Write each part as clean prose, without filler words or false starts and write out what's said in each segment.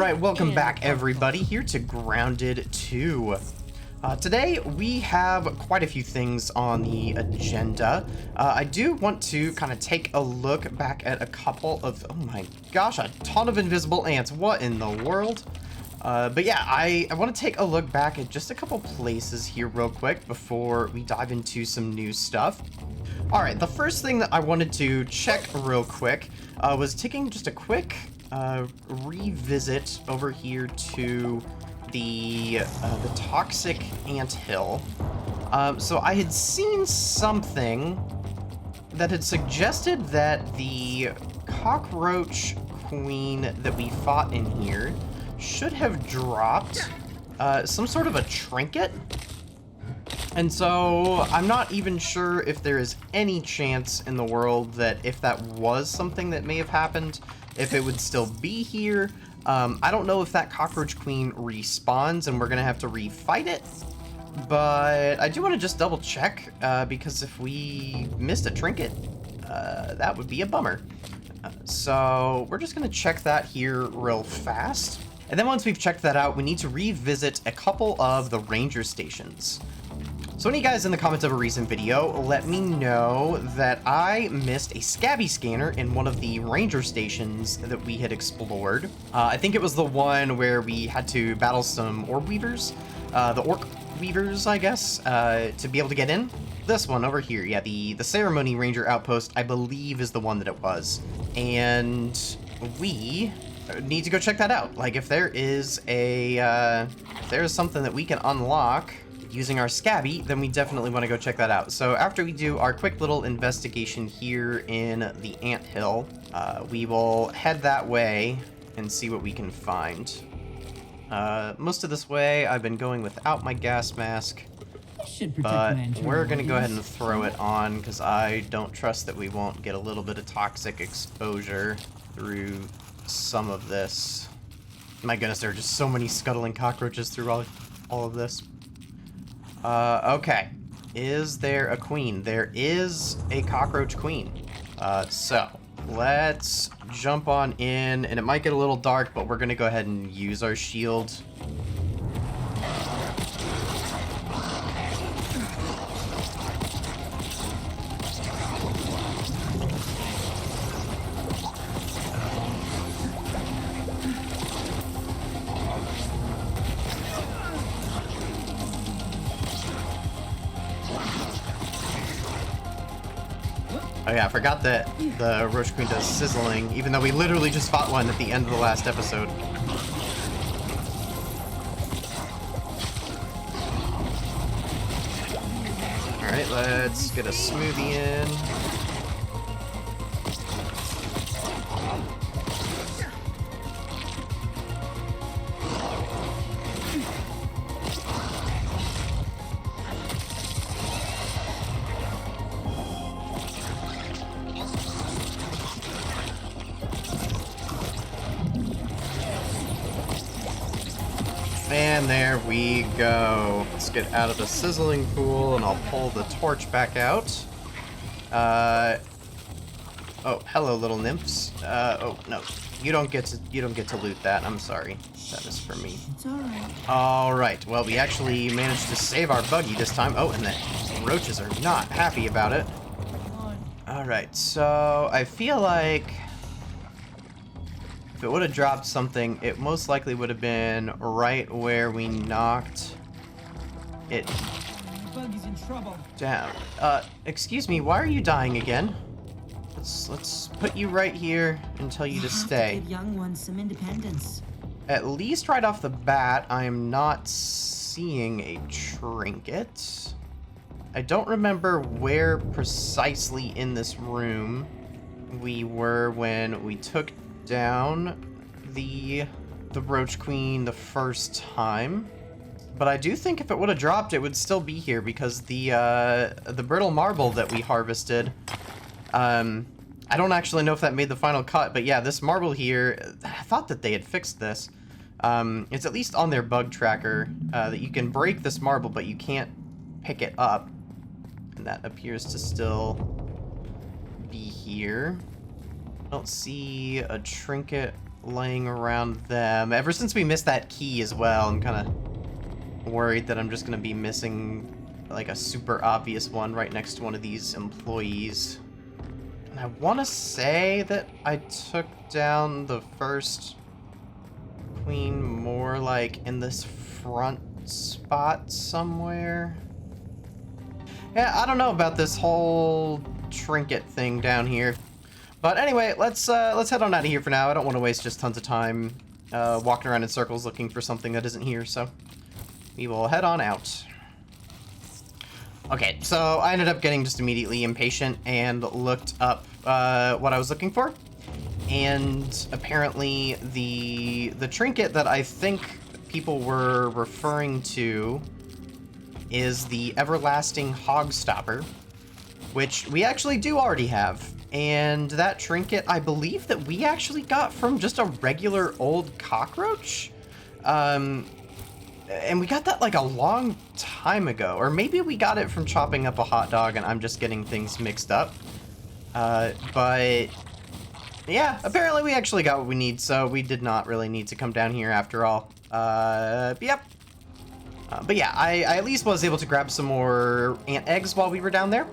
Alright, welcome back everybody here to Grounded 2. Today we have quite a few things on the agenda. I do want to kind of take a look back at a couple of, oh my gosh, a ton of invisible ants. What in the world? But yeah, I want to take a look back at just a couple places here real quick before we dive into some new stuff. Alright, the first thing that I wanted to check real quick was taking just a quick revisit over here to the toxic anthill. So I had seen something that had suggested that the cockroach queen that we fought in here should have dropped some sort of a trinket. And so I'm not even sure if there is any chance in the world that if that was something that may have happened, if it would still be here. I don't know if that cockroach queen respawns and we're gonna have to refight it, but I do want to just double check because if we missed a trinket, that would be a bummer. So we're just gonna check that here real fast. And then once we've checked that out, we need to revisit a couple of the ranger stations. So any of you guys in the comments of a recent video, let me know that I missed a scabby scanner in one of the ranger stations that we had explored. I think it was the one where we had to battle some orb weavers, the orc weavers, I guess, to be able to get in. This one over here, yeah, the ceremony ranger outpost, I believe is the one that it was. And we need to go check that out. Like if there is if there is something that we can unlock using our scabby, then we definitely want to go check that out. So after we do our quick little investigation here in the anthill, we will head that way and see what we can find. Most of this way I've been going without my gas mask, but we're gonna go ahead and throw it on because I don't trust that we won't get a little bit of toxic exposure through some of this. My goodness, there are just so many scuttling cockroaches through all of this. Okay. Is there a queen? There is a cockroach queen. So let's jump on in, and it might get a little dark, but we're gonna go ahead and use our shield. Oh yeah, I forgot that the Roach Queen does sizzling, even though we literally just fought one at the end of the last episode. Alright, let's get a smoothie in. And there we go. Let's get out of the sizzling pool, and I'll pull the torch back out. Oh, hello, little nymphs. Oh no, you don't get to loot that. I'm sorry. That is for me. It's all right. All right. Well, we actually managed to save our buggy this time. Oh, and the roaches are not happy about it. All right. So I feel like if it would have dropped something, it most likely would have been right where we knocked it Buggy's in trouble. down. Excuse me, why are you dying again? Let's put you right here and tell you to stay. Give young ones some independence. At least right off the bat, I am not seeing a trinket. I don't remember where precisely in this room we were when we took down the Roach Queen the first time, but I do think if it would have dropped, it would still be here because the brittle marble that we harvested, I don't actually know if that made the final cut, but yeah, this marble here, I thought that they had fixed this. It's at least on their bug tracker that you can break this marble, but you can't pick it up, and that appears to still be here. I don't see a trinket laying around them. Ever since we missed that key as well, I'm kind of worried that I'm just going to be missing like a super obvious one right next to one of these employees. And I want to say that I took down the first queen more like in this front spot somewhere. Yeah, I don't know about this whole trinket thing down here. But anyway, let's head on out of here for now. I don't want to waste just tons of time walking around in circles looking for something that isn't here, so we will head on out. Okay, so I ended up getting just immediately impatient and looked up what I was looking for. And apparently the trinket that I think people were referring to is the Everlasting Hog Stopper, which we actually do already have. And that trinket, I believe that we actually got from just a regular old cockroach. And we got that like a long time ago, or maybe we got it from chopping up a hot dog and I'm just getting things mixed up. But yeah, apparently we actually got what we need, so we did not really need to come down here after all. Yep. But yeah, I at least was able to grab some more ant eggs while we were down there,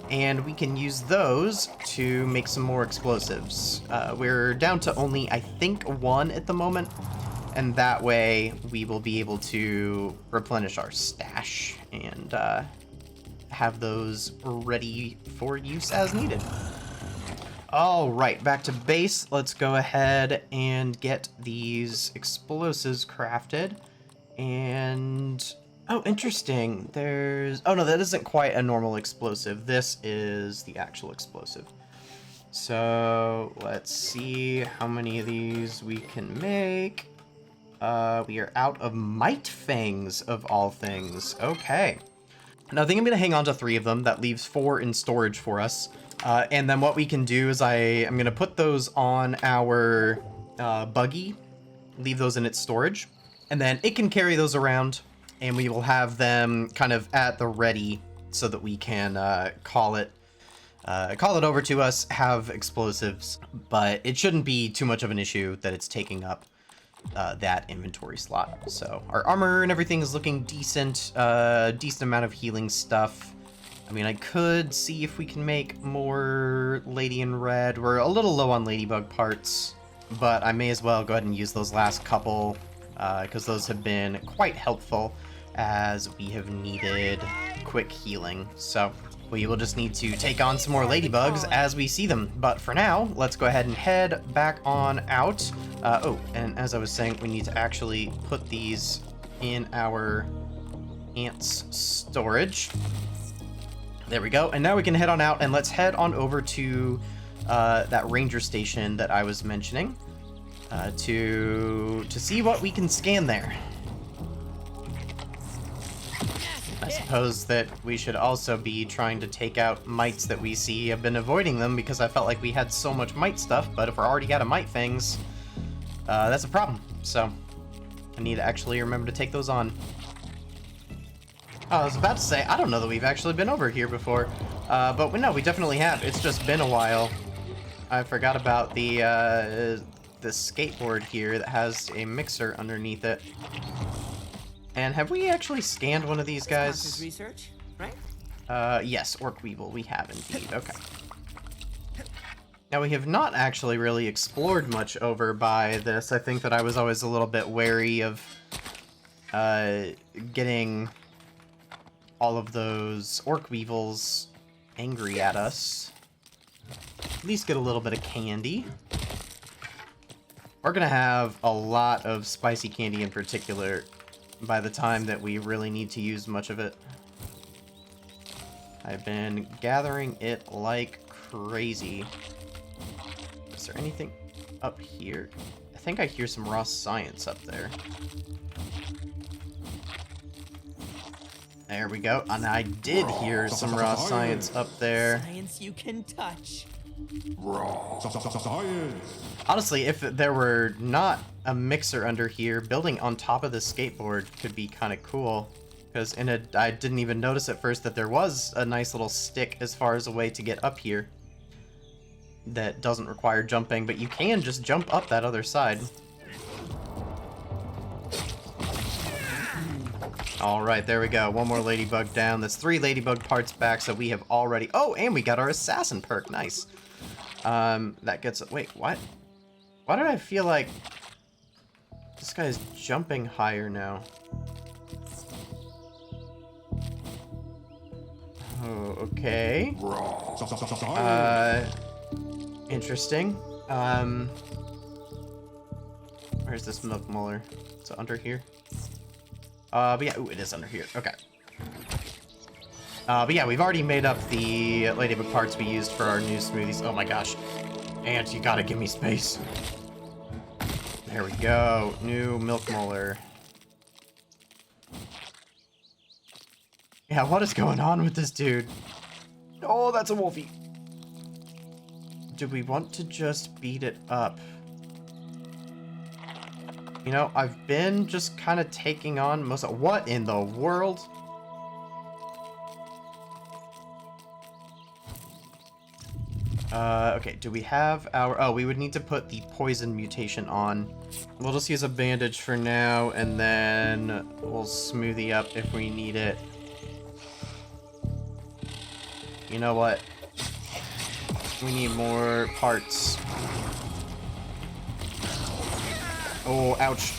and we can use those to make some more explosives. We're down to only, I think, one at the moment, and that way we will be able to replenish our stash and have those ready for use as needed. All right, back to base. Let's go ahead and get these explosives crafted. And oh, interesting. Oh no, that isn't quite a normal explosive. This is the actual explosive. So let's see how many of these we can make. We are out of Might Fangs of all things. Okay. Now I think I'm gonna hang on to 3 of them. That leaves 4 in storage for us. And then what we can do is I'm gonna put those on our buggy, leave those in its storage, and then it can carry those around, and we will have them kind of at the ready so that we can call it over to us, have explosives, but it shouldn't be too much of an issue that it's taking up that inventory slot. So our armor and everything is looking decent, decent amount of healing stuff. I mean, I could see if we can make more Lady in Red. We're a little low on Ladybug parts, but I may as well go ahead and use those last couple, because those have been quite helpful as we have needed quick healing. So we will just need to take on some more Ladybugs as we see them. But for now, let's go ahead and head back on out. Oh, and as I was saying, we need to actually put these in our ants storage. There we go, and now we can head on out, and let's head on over to that ranger station that I was mentioning to see what we can scan there. I suppose that we should also be trying to take out mites that we see. I've been avoiding them because I felt like we had so much mite stuff, but if we're already out of mite fangs, that's a problem. So I need to actually remember to take those on. Oh, I was about to say, I don't know that we've actually been over here before, but no, we definitely have. It's just been a while. I forgot about the skateboard here that has a mixer underneath it. And have we actually scanned one of these guys? Research, right? Yes, Orc Weevil, we have indeed. Okay. Now, we have not actually really explored much over by this. I think that I was always a little bit wary of getting all of those Orc Weevils angry at us. At least get a little bit of candy. We're gonna have a lot of spicy candy in particular by the time that we really need to use much of it. I've been gathering it like crazy. Is there anything up here? I think I hear some raw science up there. There we go. And I did hear some raw science up there. Science you can touch. Raw science. Honestly, if there were not a mixer under here, building on top of the skateboard could be kind of cool. Because I didn't even notice at first that there was a nice little stick as far as a way to get up here. that doesn't require jumping, but you can just jump up that other side. Alright, there we go. One more ladybug down. That's 3 ladybug parts back, so we have already... Oh, and we got our assassin perk. Nice. That gets... Wait, what? Why did I feel like... This guy's jumping higher now? Oh, okay. Interesting. Where's this milk molar? Is it under here? But yeah, ooh, it is under here. Okay. But yeah, we've already made up the ladybug parts we used for our new smoothies. Oh my gosh. Ant, you gotta give me space. There we go. New milk molar. Yeah, what is going on with this dude? Oh, that's a wolfie. Do we want to just beat it up? You know, I've been just kind of taking on most of... What in the world? Okay, do we have our... Oh, we would need to put the poison mutation on. We'll just use a bandage for now, and then we'll smoothie up if we need it. You know what? We need more parts. Oh, ouch.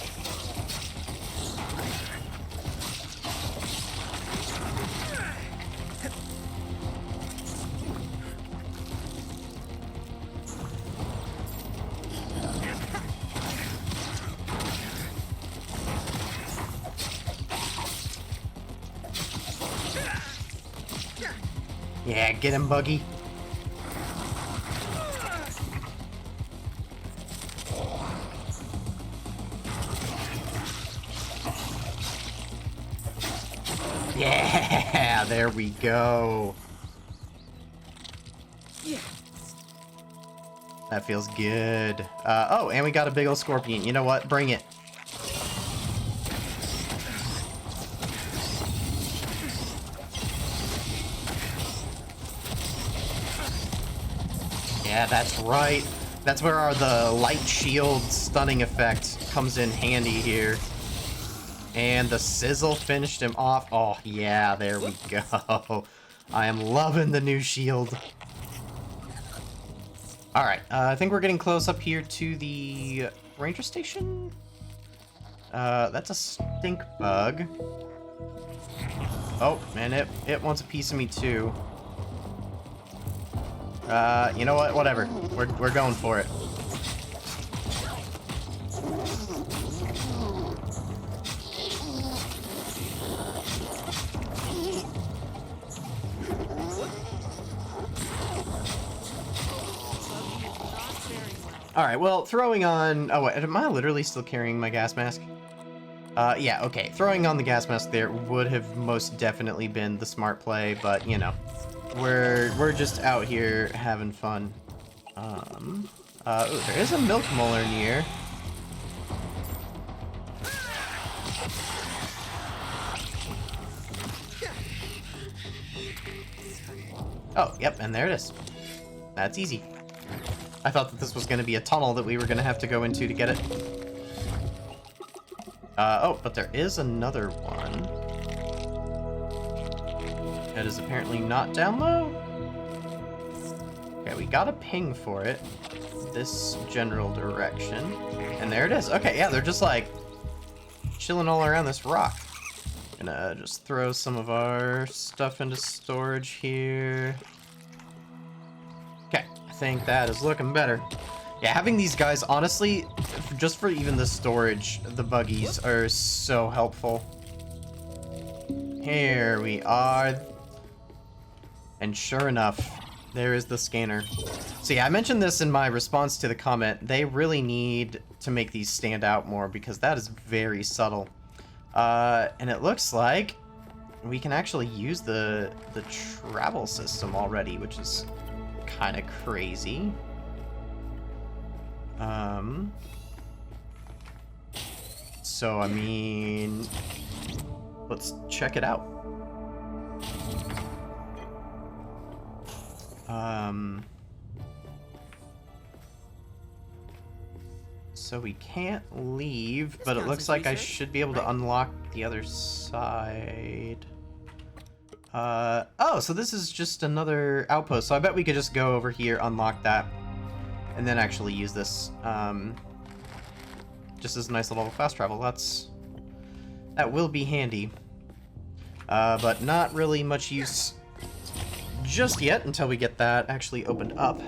Yeah, get him, Buggy. Yeah, there we go. That feels good. Oh, and we got a big old scorpion. You know what? Bring it. Yeah, that's right. That's where the light shield stunning effect comes in handy here. And the sizzle finished him off. Oh, yeah, there we go. I am loving the new shield. Alright, I think we're getting close up here to the ranger station. That's a stink bug. Oh, man, it wants a piece of me too. You know what? Whatever. We're going for it. Alright, well, throwing on... Oh, wait, am I literally still carrying my gas mask? Yeah, okay. Throwing on the gas mask there would have most definitely been the smart play, but, you know. We're just out here having fun. Ooh, there is a milk molar near. Oh, yep, and there it is. That's easy. I thought that this was going to be a tunnel that we were going to have to go into to get it. Oh, but there is another one. That is apparently not down low. Okay, we got a ping for it. This general direction. And there it is. Okay, yeah, they're just like chilling all around this rock. Gonna just throw some of our stuff into storage here. Okay, I think that is looking better. Yeah, having these guys, honestly, just for even the storage, the buggies are so helpful. Here we are. And sure enough, there is the scanner. So yeah, I mentioned this in my response to the comment. They really need to make these stand out more because that is very subtle. And it looks like we can actually use the travel system already, which is kind of crazy. So, I mean, let's check it out. So we can't leave, This but it counts looks as like I research, should be able to right? unlock the other side. Oh, so this is just another outpost. So I bet we could just go over here, unlock that, and then actually use this. Just as a nice little fast travel. That will be handy. But not really much use just yet until we get that actually opened up.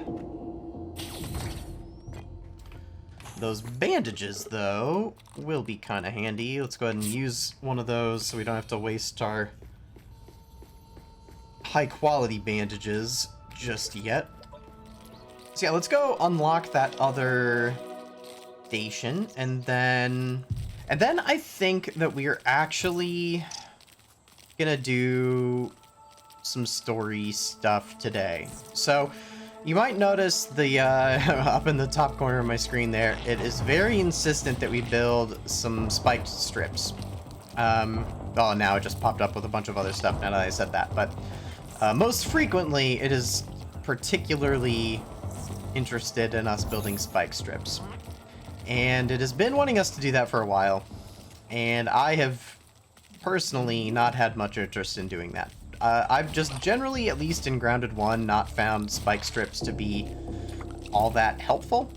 Those bandages, though, will be kind of handy. Let's go ahead and use one of those so we don't have to waste our high-quality bandages just yet. So yeah, let's go unlock that other station, and then I think that we are actually gonna do some story stuff today. So you might notice the up in the top corner of my screen there, it is very insistent that we build some spiked strips. Oh, now it just popped up with a bunch of other stuff now that I said that, but most frequently it is particularly interested in us building spike strips. And it has been wanting us to do that for a while, and I have personally not had much interest in doing that. I've just generally, at least in Grounded 1, not found spike strips to be all that helpful.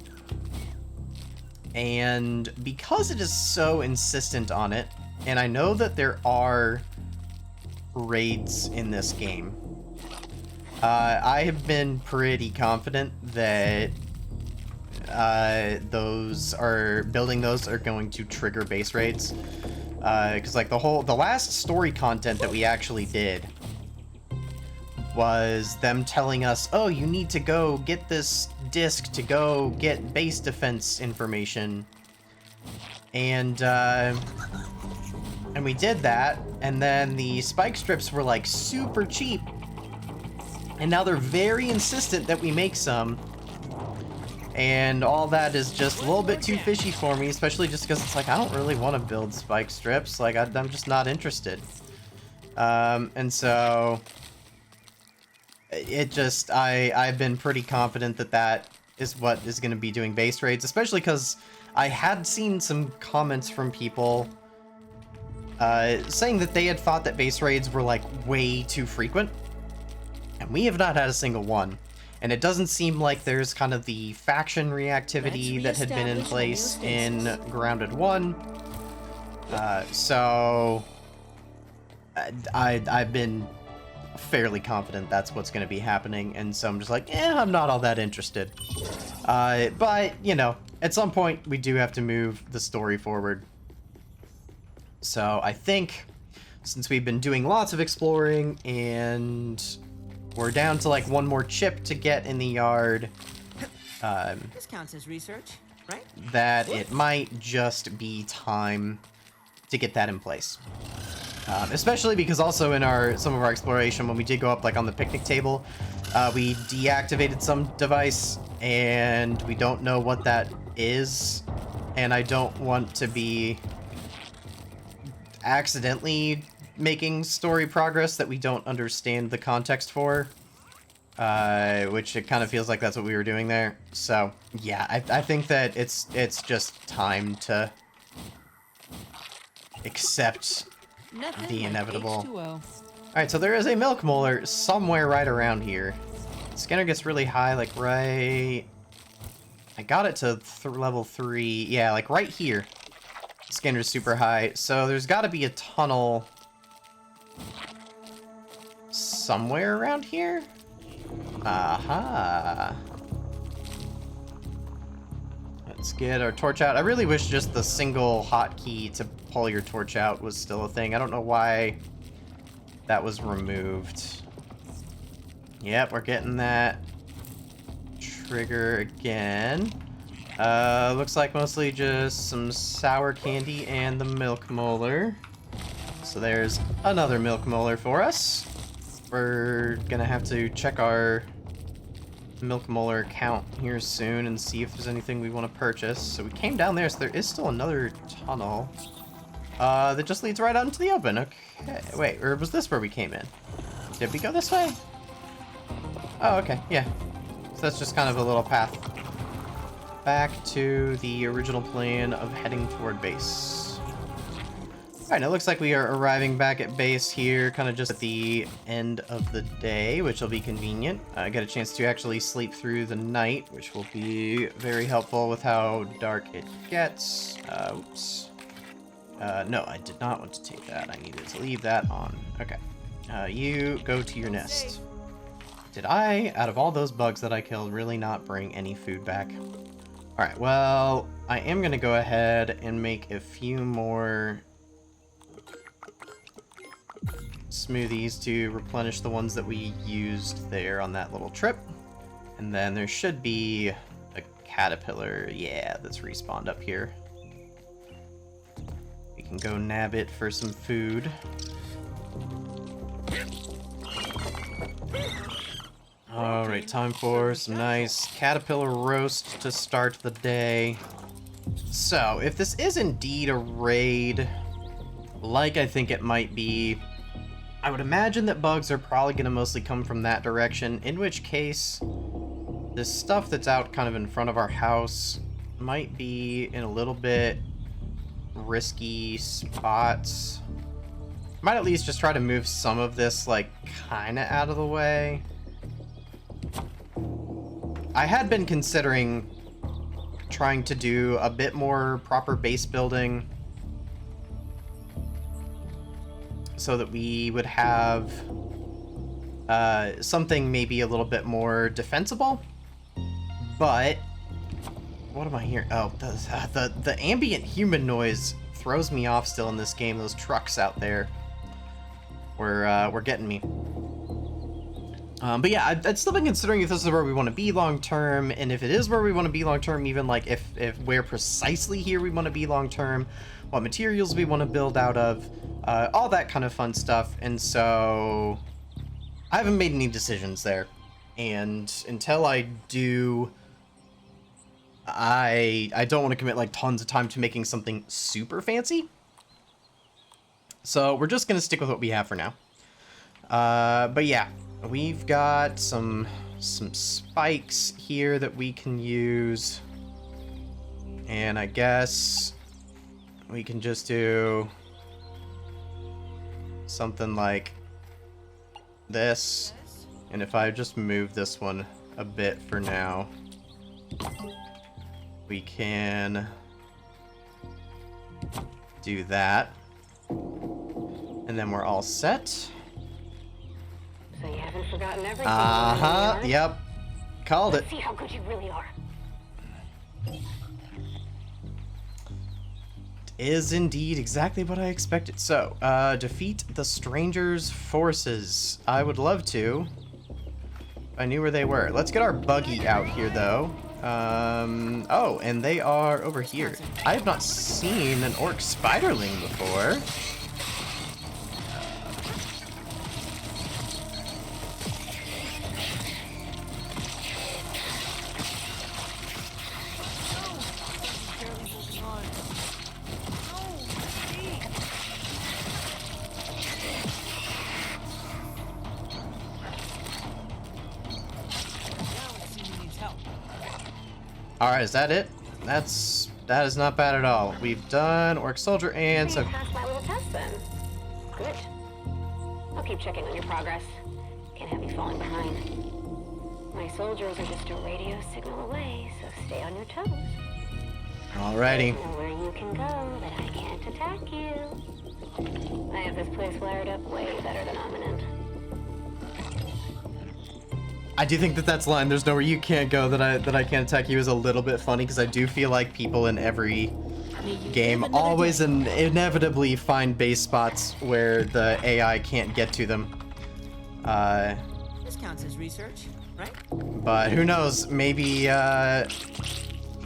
And because it is so insistent on it, and I know that there are raids in this game, I have been pretty confident that building those are going to trigger base raids. Because like the last story content that we actually did was them telling us, oh, you need to go get this disc to go get base defense information. And we did that, and then the spike strips were like super cheap. And now they're very insistent that we make some. And all that is just a little bit too fishy for me, especially just because it's like, I don't really want to build spike strips. Like, I'm just not interested. And so it just, I've been pretty confident that that is what is going to be doing base raids, especially because I had seen some comments from people saying that they had thought that base raids were like way too frequent. And we have not had a single one. And it doesn't seem like there's kind of the faction reactivity that had been in place in Grounded 1. So I've been fairly confident that's what's going to be happening, and so I'm just like, I'm not all that interested. But, you know, at some point we do have to move the story forward. So I think, since we've been doing lots of exploring, and we're down to like one more chip to get in the yard, This counts as research, right? that it might just be time to get that in place. Especially because also in some of our exploration, when we did go up like on the picnic table, we deactivated some device, and we don't know what that is, and I don't want to be accidentally making story progress that we don't understand the context for, which it kind of feels like that's what we were doing there. So yeah, I think that it's just time to accept Nothing the like inevitable. H2O. All right, so there is a milk molar somewhere right around here. Scanner gets really high, like right. I got it to level 3. Yeah, like right here. Scanner's super high, so there's got to be a tunnel somewhere around here. Aha. Let's get our torch out. I really wish just the single hotkey to pull your torch out was still a thing. I don't know why that was removed. Yep, we're getting that trigger again. Looks like mostly just some sour candy and the milk molar. So there's another milk molar for us. We're gonna have to check our milk molar account here soon and see if there's anything we want to purchase. So we came down there, so there is still another tunnel that just leads right out into the open. Okay, wait, or was this where we came in? Did we go this way? Oh, okay, yeah. So that's just kind of a little path back to the original plan of heading toward base. Alright, it looks like we are arriving back at base here, kind of just at the end of the day, which will be convenient. I get a chance to actually sleep through the night, which will be very helpful with how dark it gets. Oops. No, I did not want to take that. I needed to leave that on. Okay. You go to your nest. Did I, out of all those bugs that I killed, really not bring any food back? Alright, well, I am going to go ahead and make a few more smoothies to replenish the ones that we used there on that little trip. And then there should be a caterpillar, yeah, that's respawned up here. We can go nab it for some food. Alright, time for some nice caterpillar roast to start the day. So, if this is indeed a raid, like I think it might be, I would imagine that bugs are probably going to mostly come from that direction, in which case, this stuff that's out kind of in front of our house might be in a little bit risky spots. Might at least just try to move some of this, like, kind of out of the way. I had been considering trying to do a bit more proper base building so that we would have something maybe a little bit more defensible. But what am I hearing? Oh, the ambient human noise throws me off still in this game. Those trucks out there were getting me. But yeah, I'd still been considering if this is where we want to be long term, and if it is where we want to be long term, even like if where precisely here we want to be long term, what materials we want to build out of, all that kind of fun stuff. And so I haven't made any decisions there, and until I do, I don't want to commit like tons of time to making something super fancy. So we're just gonna stick with what we have for now. But yeah, we've got some spikes here that we can use, and I guess we can just do something like this. And if I just move this one a bit for now, we can do that. And then we're all set. So you haven't forgotten everything. Uh-huh, yep. Called it. Let's see how good you really are. Is indeed exactly what I expected. So, defeat the stranger's forces. I would love to. I knew where they were. Let's get our buggy out here, though. Oh, and they are over here. I have not seen an orc spiderling before. Alright, is that it? That is not bad at all. We've done orc soldier and So so. you passed my little test then. Good. I'll keep checking on your progress. Can't have you falling behind. My soldiers are just a radio signal away, so stay on your toes. Alrighty. There's nowhere you can go that I can't attack you. I have this place wired up way better than Ominent. I do think that that's line. There's nowhere you can't go that I can't attack you is a little bit funny, because I do feel like people in every game always and inevitably find base spots where the AI can't get to them. This counts as research, right? But who knows? Maybe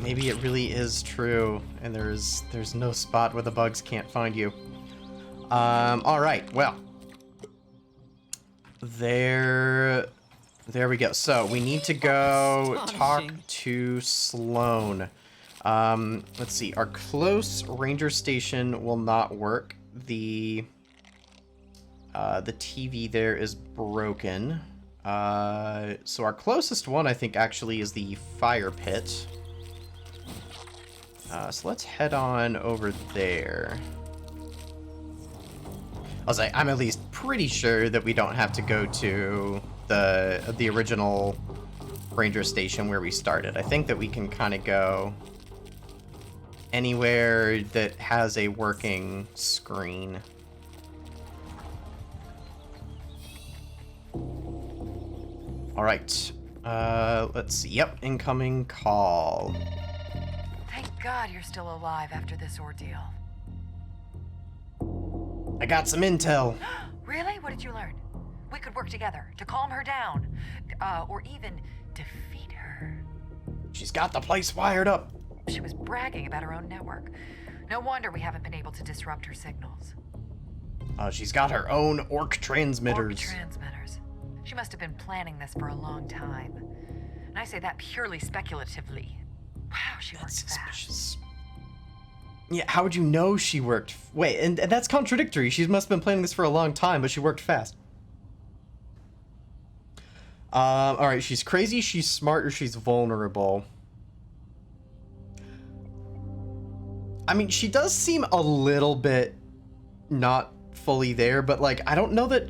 maybe it really is true, and there's no spot where the bugs can't find you. All right. Well, there we go. So we need to go talk to Sloan. Let's see. Our close ranger station will not work. The TV there is broken. So our closest one, I think, actually is the fire pit. So let's head on over there. I'm at least pretty sure that we don't have to go to the original ranger station where we started. I think that we can kind of go anywhere that has a working screen. All right. Let's see. Yep, incoming call. Thank God you're still alive after this ordeal. I got some intel. Really? What did you learn? We could work together to calm her down, or even defeat her. She's got the place wired up. She was bragging about her own network. No wonder we haven't been able to disrupt her signals. She's got her own ORC transmitters. ORC transmitters. She must have been planning this for a long time. And I say that purely speculatively. Wow, she worked Suspicious. fast. Yeah, how would you know she worked? Wait, and that's contradictory. She must have been planning this for a long time, but she worked fast. All right, she's crazy, she's smart, or she's vulnerable. I mean, she does seem a little bit not fully there, but like, I don't know that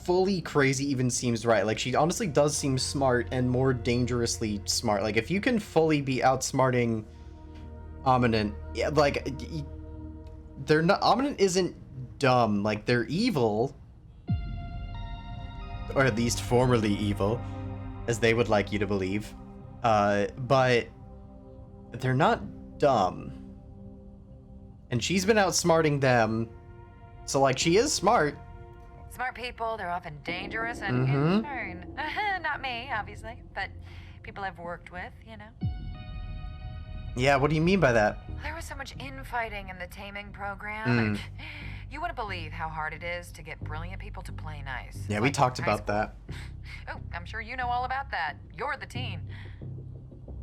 fully crazy even seems right. Like, she honestly does seem smart and more dangerously smart. Like, if you can fully be outsmarting Omninent, yeah, like, they're not, Omninent isn't dumb. Like, they're evil, or at least formerly evil, as they would like you to believe. But they're not dumb. And she's been outsmarting them, so like, she is smart. Smart people, they're often dangerous and insane. Not me, obviously, but people I've worked with, you know. Yeah, what do you mean by that? There was so much infighting in the taming program. You wouldn't believe how hard it is to get brilliant people to play nice. Yeah, we Like talked high about school. that. Oh, I'm sure you know all about that. You're the teen.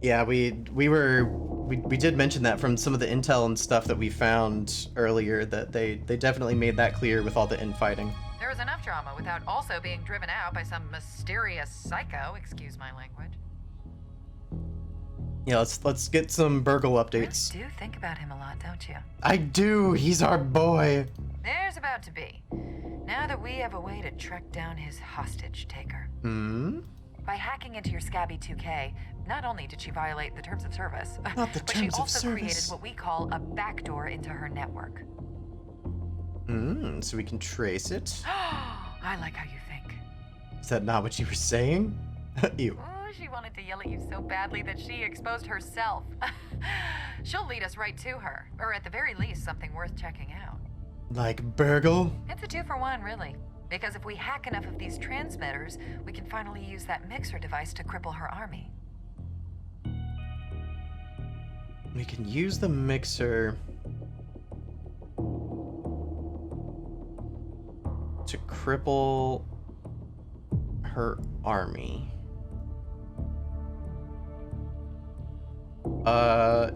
Yeah, we did mention that from some of the intel and stuff that we found earlier, that they definitely made that clear with all the infighting. There was enough drama without also being driven out by some mysterious psycho, excuse my language. Yeah, let's get some Burgle updates. You do think about him a lot, don't you? I do. He's our boy. There's about to be. Now that we have a way to track down his hostage taker. By hacking into your Scabby 2K, not only did she violate the terms of service, Not the but she terms of also created service. what we call a backdoor into her network. So we can trace it. I like how you think. Is that not what you were saying? Ew. Oh, she wanted to yell at you so badly that she exposed herself. She'll lead us right to her, or at the very least, something worth checking out. Like Burgle? It's a 2-for-1, really. Because if we hack enough of these transmitters, we can finally use that mixer device to cripple her army. We can use the mixer to cripple her army.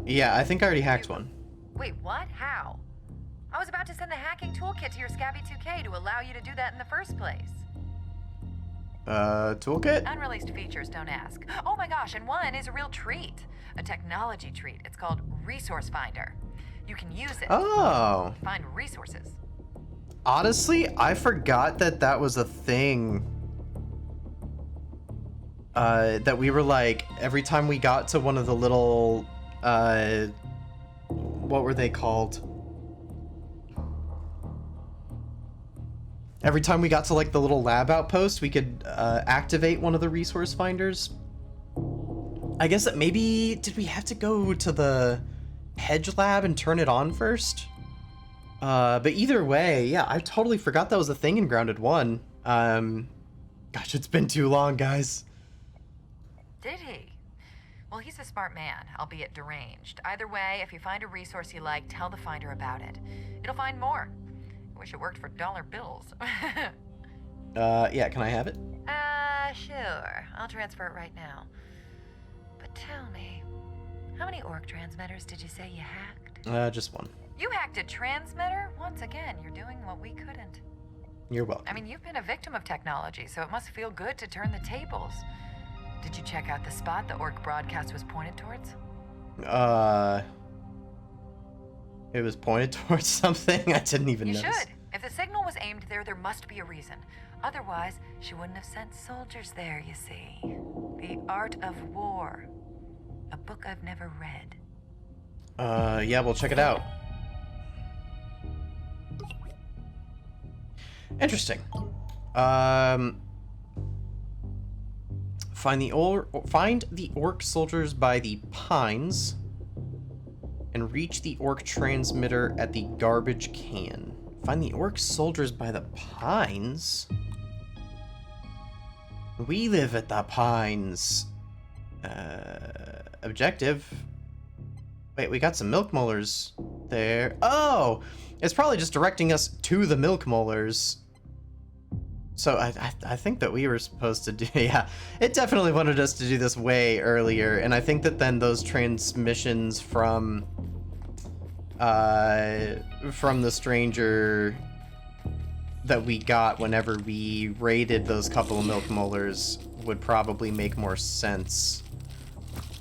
Yeah, I think I already hacked one. Wait, what? How? I was about to send the hacking toolkit to your Scabby 2K to allow you to do that in the first place. Toolkit? Unreleased features, don't ask. Oh my gosh, and one is a real treat. A technology treat. It's called Resource Finder. You can use it Oh. to find resources. Honestly, I forgot that was a thing. That we were like, every time we got to one of the little, what were they called? Every time we got to like the little lab outpost, we could activate one of the resource finders. I guess that maybe, did we have to go to the hedge lab and turn it on first? But either way, yeah, I totally forgot that was a thing in Grounded 1. Gosh, it's been too long, guys. Did he? Well, he's a smart man, albeit deranged. Either way, if you find a resource you like, tell the finder about it. It'll find more. I wish it worked for dollar bills. Yeah, can I have it? Sure. I'll transfer it right now. But tell me, how many ORC transmitters did you say you hacked? Just one. You hacked a transmitter? Once again, you're doing what we couldn't. You're welcome. I mean, you've been a victim of technology, so it must feel good to turn the tables. Did you check out the spot the ORC broadcast was pointed towards? It was pointed towards something? I didn't even You notice. should. If the signal was aimed there, there must be a reason. Otherwise, she wouldn't have sent soldiers there, you see. The Art of War. A book I've never read. Yeah, we'll check it out. Interesting. Find the orc soldiers by the pines and reach the orc transmitter at the garbage can. Find the orc soldiers by the pines? We live at the pines. Objective. Wait, we got some milk molars there. Oh! It's probably just directing us to the milk molars. So I think that we were supposed to do... Yeah, it definitely wanted us to do this way earlier. And I think that then those transmissions from the stranger that we got whenever we raided those couple of milk molars would probably make more sense.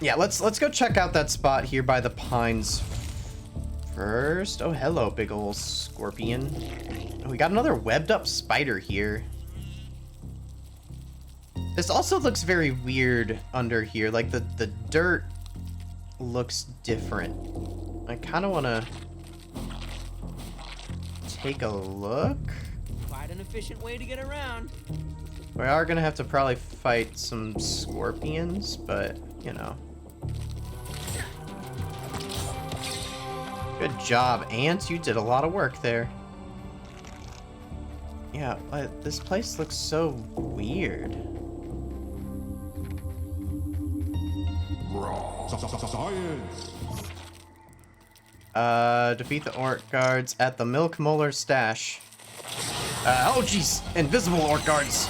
Yeah, let's go check out that spot here by the pines first. Oh, hello, big ol' scorpion. Oh, we got another webbed up spider here. This also looks very weird under here. Like, the dirt looks different. I kind of want to take a look. Quite an efficient way to get around. We are going to have to probably fight some scorpions, but, you know. Good job, ants. You did a lot of work there. Yeah, this place looks so weird. Science. Defeat the orc guards at the milk molar stash. Oh jeez, invisible orc guards.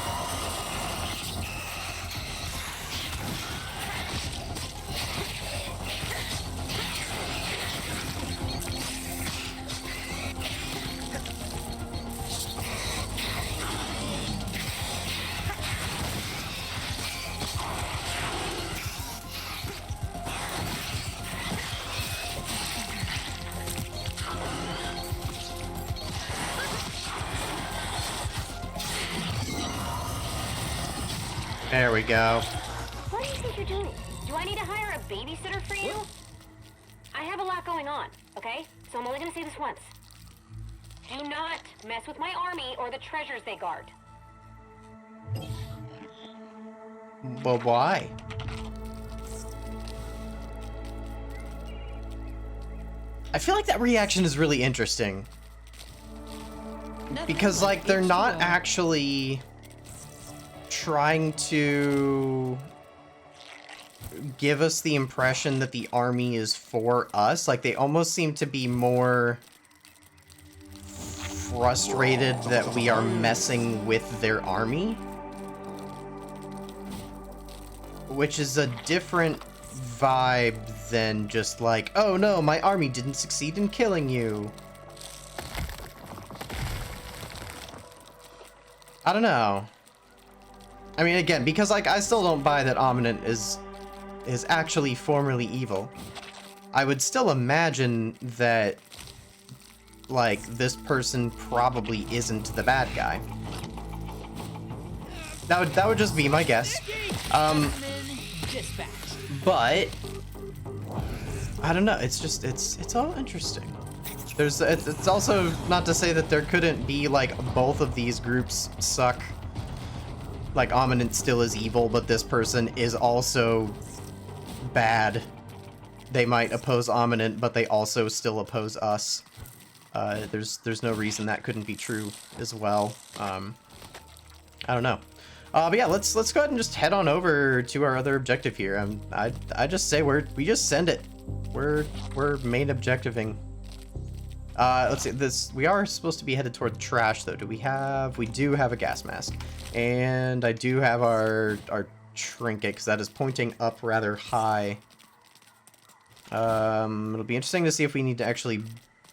There we go. What do you think you're doing? Do I need to hire a babysitter for you? I have a lot going on, okay? So I'm only gonna say this once. Do not mess with my army or the treasures they guard. Well, why? I feel like that reaction is really interesting. Because, like, they're not actually trying to give us the impression that the army is for us. Like, they almost seem to be more frustrated that we are messing with their army. Which is a different vibe than just like, oh no, my army didn't succeed in killing you. I don't know. I mean, again, because, like, I still don't buy that Omninent is actually formerly evil. I would still imagine that, like, this person probably isn't the bad guy. That would just be my guess. But I don't know. It's just it's all interesting. It's also not to say that there couldn't be, like, both of these groups suck. Like, Omninent still is evil, but this person is also bad. They might oppose Omninent, but they also still oppose us. There's no reason that couldn't be true as well. I don't know. But yeah, let's go ahead and just head on over to our other objective here. I just say we just send it. We're main objectiving. Let's see, we are supposed to be headed toward the trash, though. We do have a gas mask. And I do have our trinket, because that is pointing up rather high. It'll be interesting to see if we need to actually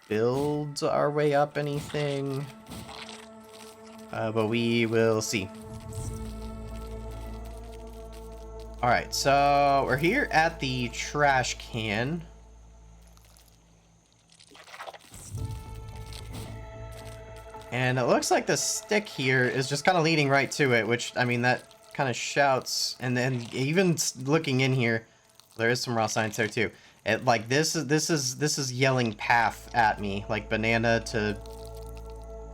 build our way up anything. But we will see. Alright, so we're here at the trash can. And it looks like the stick here is just kind of leading right to it, which, I mean, that kind of shouts. And then even looking in here, there is some raw science there too. It, like, this is yelling path at me, like banana to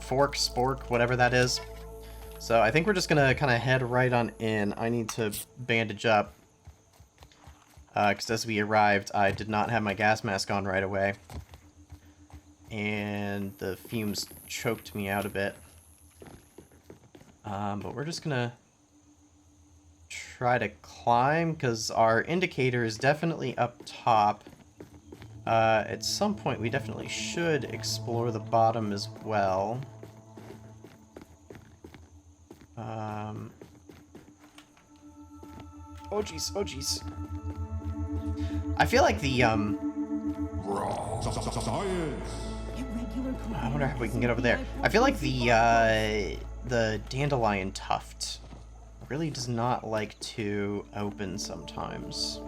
fork, spork, whatever that is. So I think we're just gonna kind of head right on in. I need to bandage up. Because as we arrived, I did not have my gas mask on right away. And the fumes choked me out a bit. But we're just gonna try to climb, because our indicator is definitely up top. At some point, we definitely should explore the bottom as well. Oh jeez, oh jeez. I feel like the, Science. I wonder if we can get over there. I feel like the dandelion tuft really does not like to open sometimes.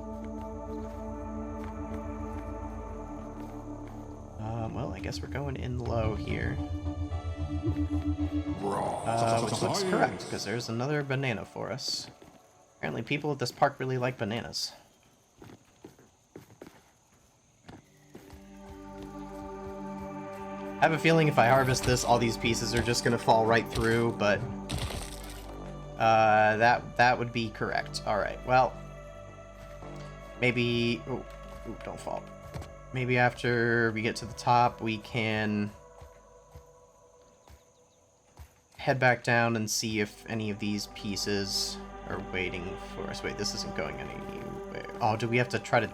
Well, I guess we're going in low here. Which looks correct, because there's another banana for us. Apparently people at this park really like bananas. I have a feeling if I harvest this, all these pieces are just going to fall right through, but that would be correct. Alright, well, maybe... Ooh, don't fall. Maybe after we get to the top, we can head back down and see if any of these pieces are waiting for us. Wait, this isn't going anywhere. Oh, do we have to try to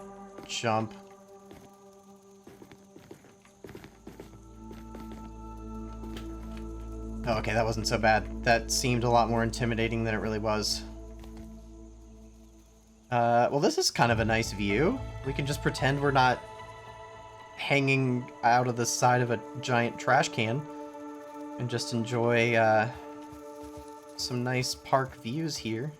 jump? Oh, okay, that wasn't so bad. That seemed a lot more intimidating than it really was. Well, this is kind of a nice view. We can just pretend we're not hanging out of the side of a giant trash can and just enjoy some nice park views here.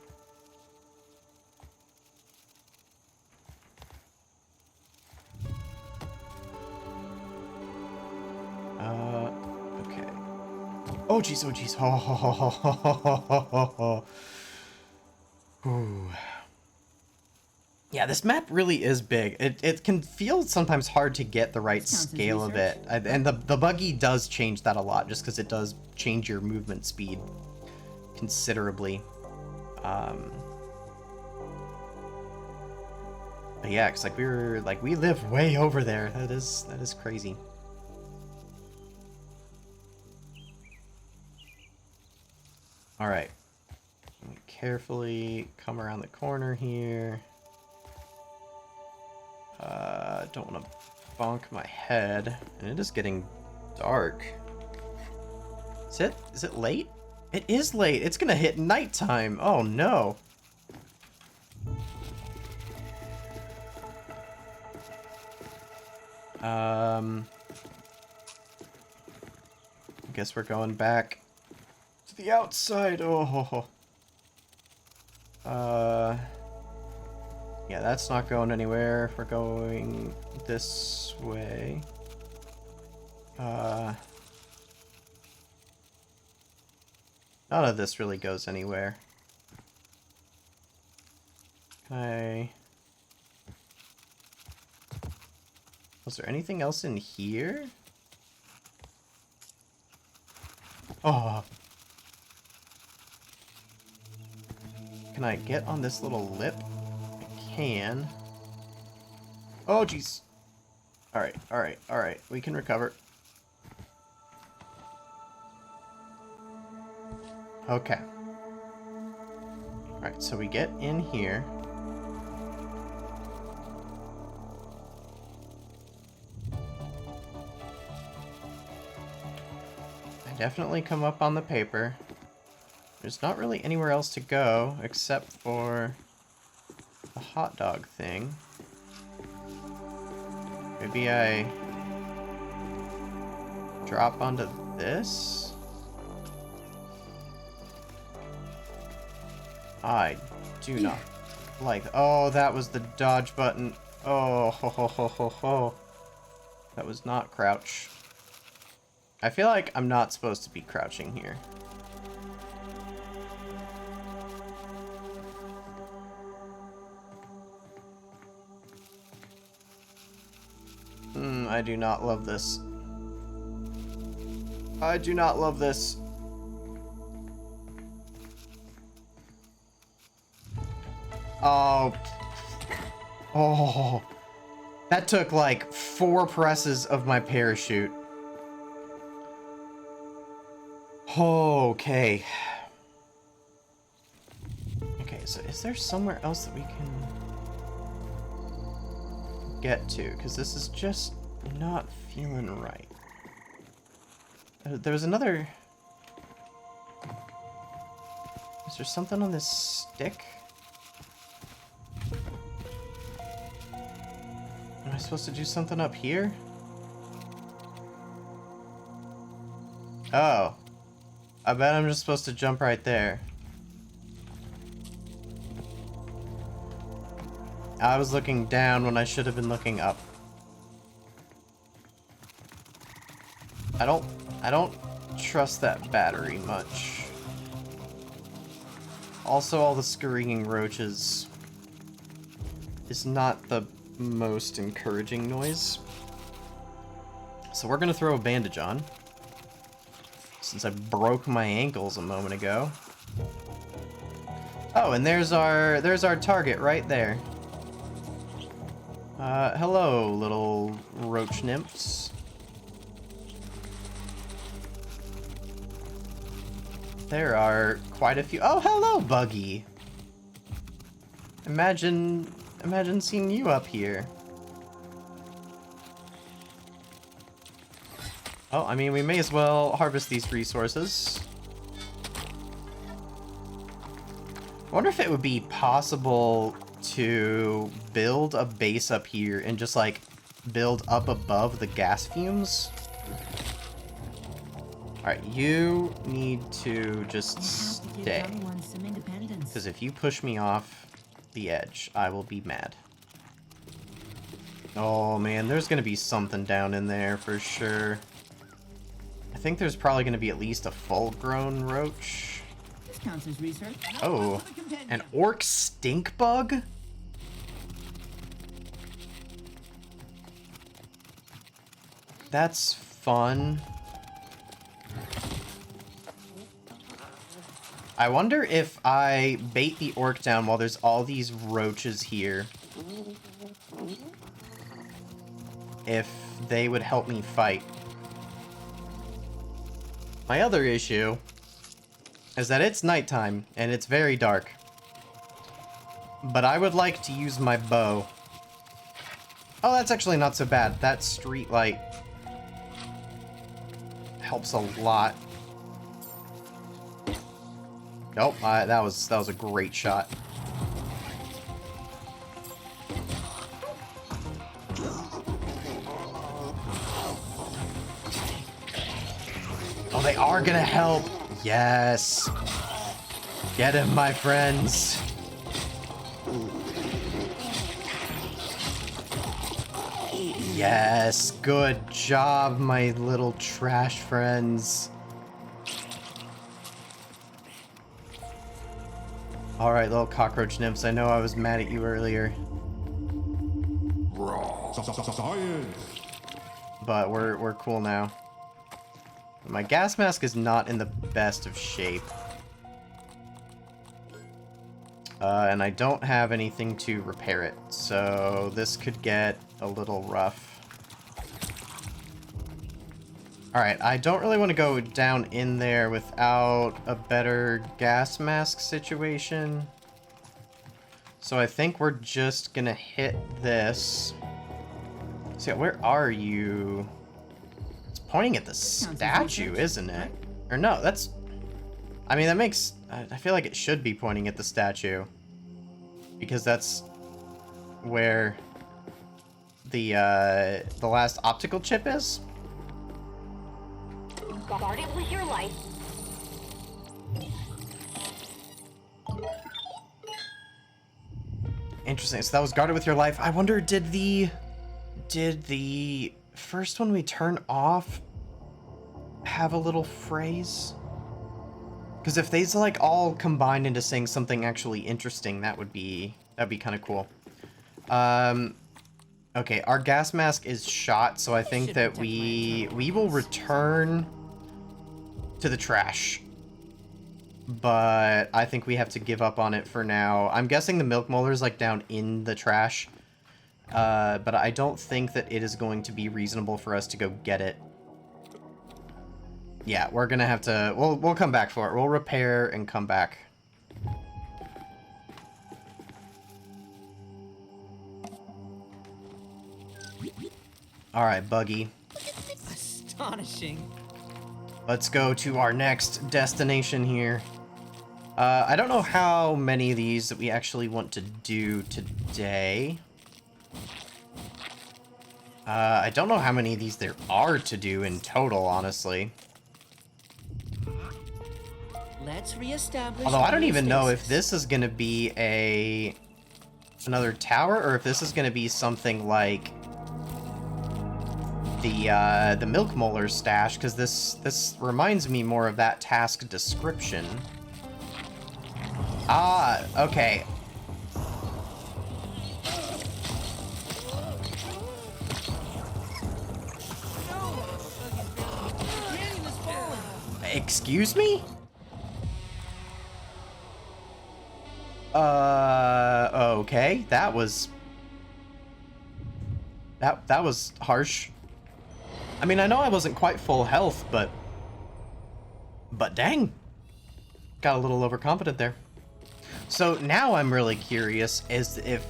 Okay. Oh jeez, oh jeez. Ooh. Yeah, this map really is big. It can feel sometimes hard to get the right scale of it. And the buggy does change that a lot, just because it does change your movement speed considerably. But yeah, because we live way over there. That is crazy. All right. Carefully come around the corner here. Don't want to bonk my head. And it is getting dark. Is it late? It is late. It's gonna hit nighttime. Oh no. I guess we're going back to the outside. Oh. Yeah, that's not going anywhere. We're going this way. None of this really goes anywhere. Was there anything else in here? Oh. Can I get on this little lip? Can. Oh, jeez. Alright. We can recover. Okay. Alright, so we get in here. I definitely come up on the paper. There's not really anywhere else to go except for the hot dog thing. Maybe I drop onto this? I do not like, oh, that was the dodge button. Oh, ho, ho, ho, ho, ho. That was not crouch. I feel like I'm not supposed to be crouching here. I do not love this. I do not love this. Oh. Oh. That took like 4 presses of my parachute. Okay. Okay, so is there somewhere else that we can get to? Because this is just not feeling right. There was another... Is there something on this stick? Am I supposed to do something up here? Oh. I bet I'm just supposed to jump right there. I was looking down when I should have been looking up. I don't trust that battery much. Also, all the scurrying roaches is not the most encouraging noise. So we're gonna throw a bandage on, since I broke my ankles a moment ago. Oh, and there's our target right there. Hello, little roach nymphs. There are quite a few. Oh, hello, Buggy. Imagine seeing you up here. Oh, I mean, we may as well harvest these resources. I wonder if it would be possible to build a base up here and just, like, build up above the gas fumes. Alright, you need to just stay. Because if you push me off the edge, I will be mad. Oh man, there's gonna be something down in there for sure. I think there's probably gonna be at least a full-grown roach. This counts as research. Oh, an orc stink bug? That's fun. I wonder if I bait the orc down while there's all these roaches here, if they would help me fight. My other issue is that it's nighttime and it's very dark, but I would like to use my bow. Oh, that's actually not so bad. That street light helps a lot. Nope, that was a great shot. Oh, they are gonna help. Yes. Get him, my friends. Yes, good job, my little trash friends. Alright, little cockroach nymphs, I know I was mad at you earlier. Science. But we're cool now. My gas mask is not in the best of shape. And I don't have anything to repair it, so this could get a little rough. Alright, I don't really want to go down in there without a better gas mask situation. So I think we're just gonna hit this. So yeah, where are you? It's pointing at the statue, isn't it? Or no, that's... I mean, that makes... I feel like it should be pointing at the statue. Because that's where the last optical chip is. Guard it with your life. Interesting. So that was guarded with your life. I wonder, did the first one we turn off have a little phrase? Because if these like all combined into saying something actually interesting, that'd be kind of cool. Okay, our gas mask is shot, so I think that we will return to the trash. But I think we have to give up on it for now. I'm guessing the milk molar is like down in the trash. But I don't think that it is going to be reasonable for us to go get it. Yeah, we're gonna have to... We'll come back for it. We'll repair and come back. Alright, Buggy. Astonishing. Let's go to our next destination here. I don't know how many of these that we actually want to do today. I don't know how many of these there are to do in total, honestly. Let's reestablish. Although I don't even know if this is going to be another tower, or if this is going to be something like the milk molar stash, because this reminds me more of that task description. Ah, okay. Excuse me? Okay. That was harsh. I mean, I know I wasn't quite full health, but dang. Got a little overconfident there. So now I'm really curious as if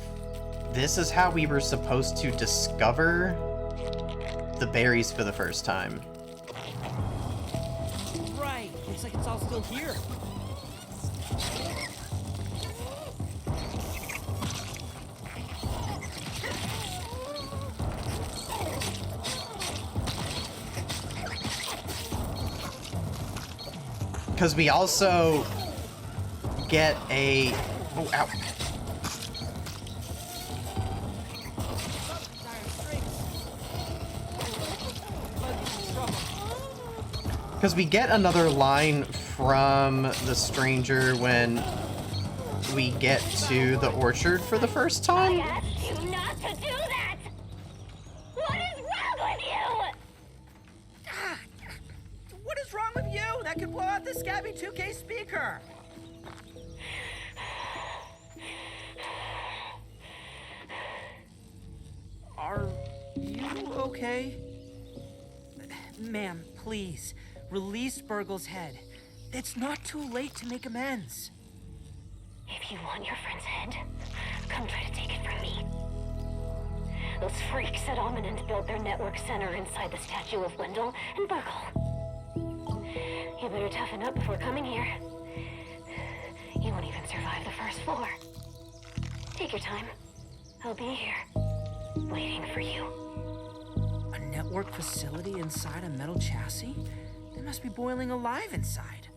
this is how we were supposed to discover the berries for the first time. Right. Looks like it's all still here. Because we also get a... Oh, ow. Because we get another line from the stranger when we get to the orchard for the first time. I asked you not to do that! What is wrong with you? What is wrong with you? That could blow out the Scabby 2K speaker. Are you okay? Ma'am, please, release Burgle's head. It's not too late to make amends. If you want your friend's head, come try to take it from me. Those freaks at Ominent built their network center inside the statue of Wendell and Burgle. You better toughen up before coming here. You won't even survive the first floor. Take your time. I'll be here, waiting for you. A network facility inside a metal chassis? They must be boiling alive inside.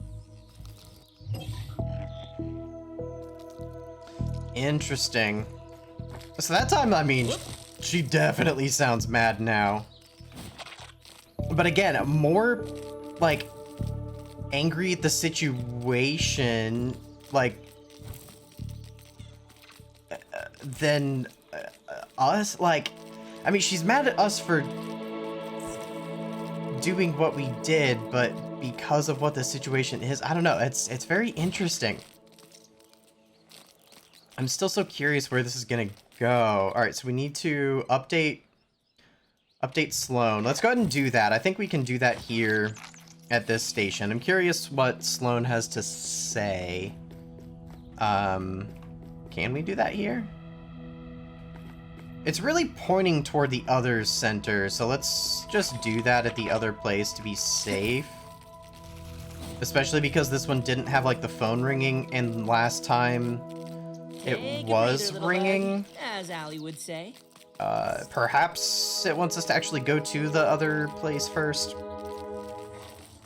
Interesting. So that time, I mean, she definitely sounds mad now. But again, more, like, angry at the situation, like, than us. Like, I mean, she's mad at us for doing what we did, but because of what the situation is, I don't know. It's very interesting. I'm still so curious where this is gonna go. All right, so we need to update Sloan. Let's go ahead and do that. I think we can do that here at this station. I'm curious what Sloan has to say. Can we do that here? It's really pointing toward the other center, so let's just do that at the other place to be safe. Especially because this one didn't have, like, the phone ringing, and last time it was ringing. As Allie would say. Perhaps it wants us to actually go to the other place first.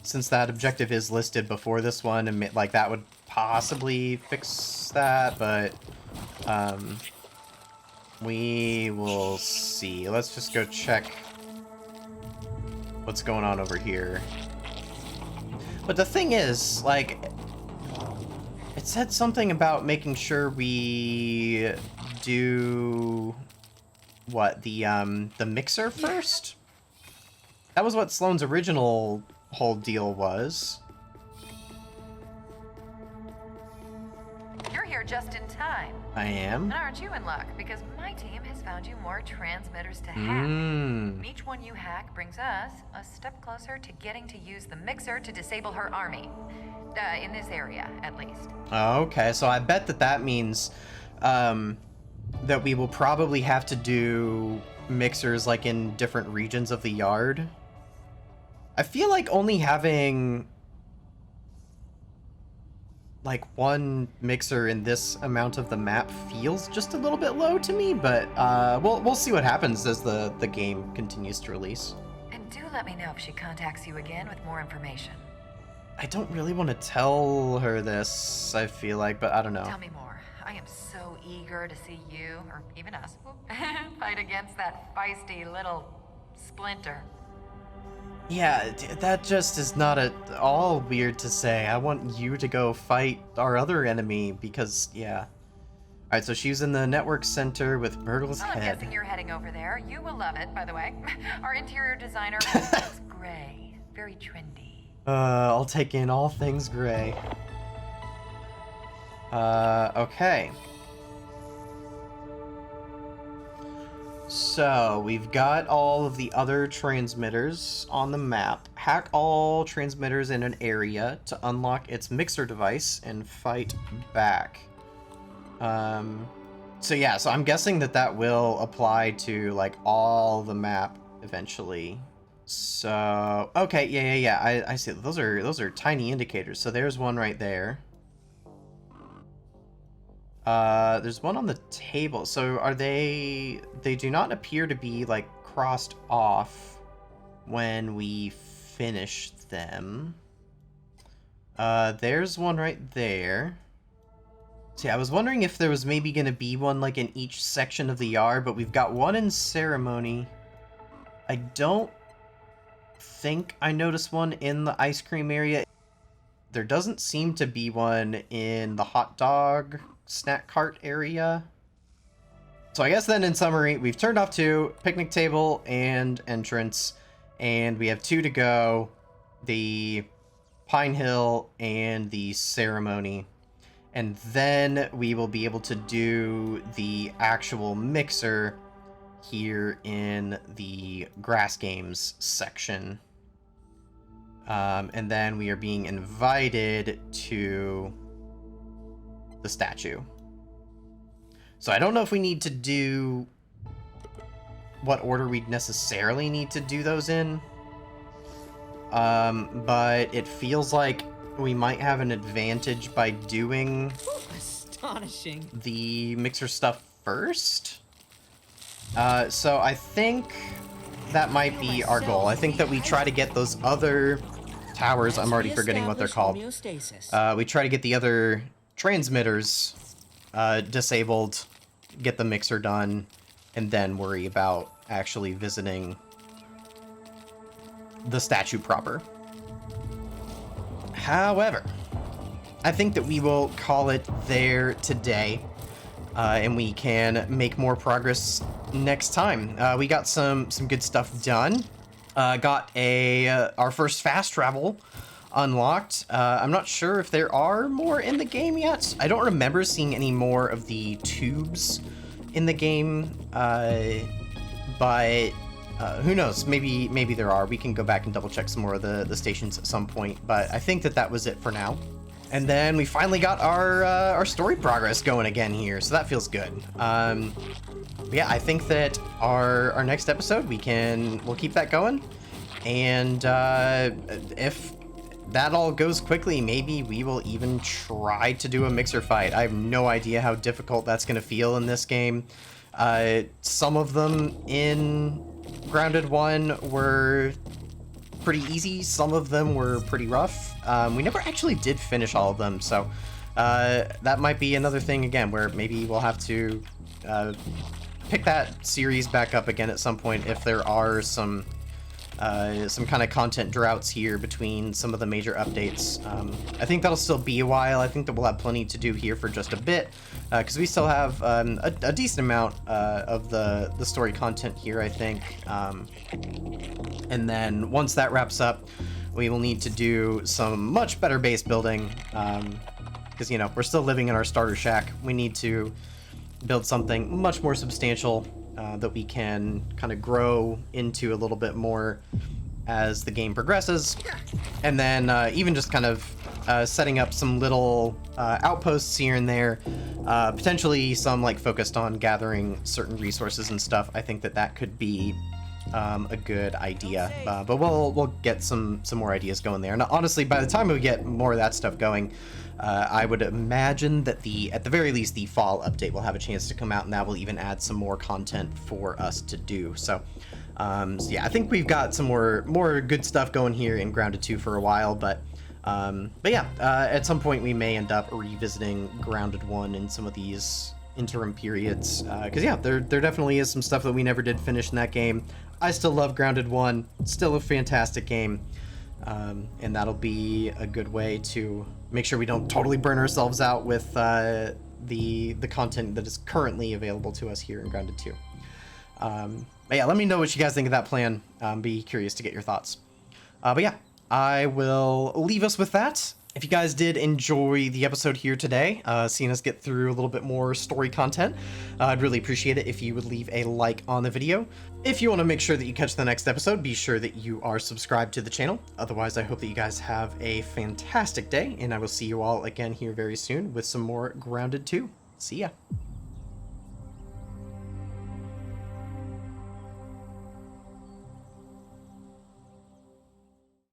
Since that objective is listed before this one, and, like, that would possibly fix that, but, We will see. Let's just go check what's going on over here. But the thing is, like, it said something about making sure we do what, the mixer first? That was what Sloane's original whole deal was. You're here just in time. I am. And aren't you in luck? Because my team has found you more transmitters to hack. And each one you hack brings us a step closer to getting to use the mixer to disable her army. In this area, at least. Okay, so I bet that means that we will probably have to do mixers like in different regions of the yard. I feel like only having like one mixer in this amount of the map feels just a little bit low to me, but we'll see what happens as the game continues to release. And do let me know if she contacts you again with more information. I don't really want to tell her this, I feel like, but I don't know. Tell me more. I am so eager to see you, or even us, fight against that feisty little splinter. Yeah, that just is not at all weird to say. I want you to go fight our other enemy because, yeah. Alright, so she's in the network center with Myrtle's Well, I'm head. guessing you're heading over there. You will love it, by the way. Our interior designer is gray. Very trendy. I'll take in all things gray. Okay. So, we've got all of the other transmitters on the map. Hack all transmitters in an area to unlock its mixer device and fight back. So yeah, so I'm guessing that will apply to, like, all the map eventually. So, okay, yeah, I see. Those are tiny indicators. So there's one right there. There's one on the table. So are they do not appear to be, like, crossed off when we finish them. There's one right there. So yeah, I was wondering if there was maybe going to be one, like, in each section of the yard, but we've got one in ceremony. I don't think I noticed one in the ice cream area. There doesn't seem to be one in the hot dog snack cart area. So I guess then, in summary, we've turned off 2, picnic table and entrance, and we have 2 to go, the Pine Hill and the ceremony. And then we will be able to do the actual mixer here in the grass games section. And then we are being invited to the statue. So I don't know if we need to do what order we'd necessarily need to do those in. But it feels like we might have an advantage by doing Astonishing. the mixer stuff first. So I think that might be our goal. I think that we try to get those other towers. I'm already forgetting what they're called. We try to get the other transmitters disabled, get the mixer done, and then worry about actually visiting the statue proper. However, I think that we will call it there today, and we can make more progress next time. We got some good stuff done. Got our first fast travel unlocked. I'm not sure if there are more in the game yet. I don't remember seeing any more of the tubes in the game, but who knows? Maybe there are. We can go back and double check some more of the stations at some point, but I think that was it for now. And then we finally got our story progress going again here, so that feels good. Yeah, I think that our next episode we'll keep that going, and if that all goes quickly, maybe we will even try to do a mixer fight. I have no idea how difficult that's going to feel in this game. Some of them in Grounded 1 were pretty easy, some of them were pretty rough. We never actually did finish all of them, so that might be another thing again where maybe we'll have to pick that series back up again at some point if there are some kind of content droughts here between some of the major updates. I think that'll still be a while. I think that we'll have plenty to do here for just a bit, because we still have a decent amount of the story content here, I think. And then once that wraps up, we will need to do some much better base building, because, you know, we're still living in our starter shack. We need to build something much more substantial that we can kind of grow into a little bit more as the game progresses. And then even just kind of setting up some little outposts here and there, potentially some like focused on gathering certain resources and stuff. I think that that could be a good idea, but we'll get some more ideas going there. And honestly, by the time we get more of that stuff going, I would imagine that at the very least, the fall update will have a chance to come out, and that will even add some more content for us to do. So yeah, I think we've got some more good stuff going here in Grounded 2 for a while, but yeah, at some point we may end up revisiting Grounded 1 in some of these interim periods, because yeah, there definitely is some stuff that we never did finish in that game. I still love Grounded 1, still a fantastic game, and that'll be a good way to make sure we don't totally burn ourselves out with the content that is currently available to us here in Grounded 2. But yeah, let me know what you guys think of that plan. Be curious to get your thoughts. But yeah, I will leave us with that. If you guys did enjoy the episode here today, seeing us get through a little bit more story content, I'd really appreciate it if you would leave a like on the video. If you want to make sure that you catch the next episode, be sure that you are subscribed to the channel. Otherwise, I hope that you guys have a fantastic day, and I will see you all again here very soon with some more Grounded 2. See ya.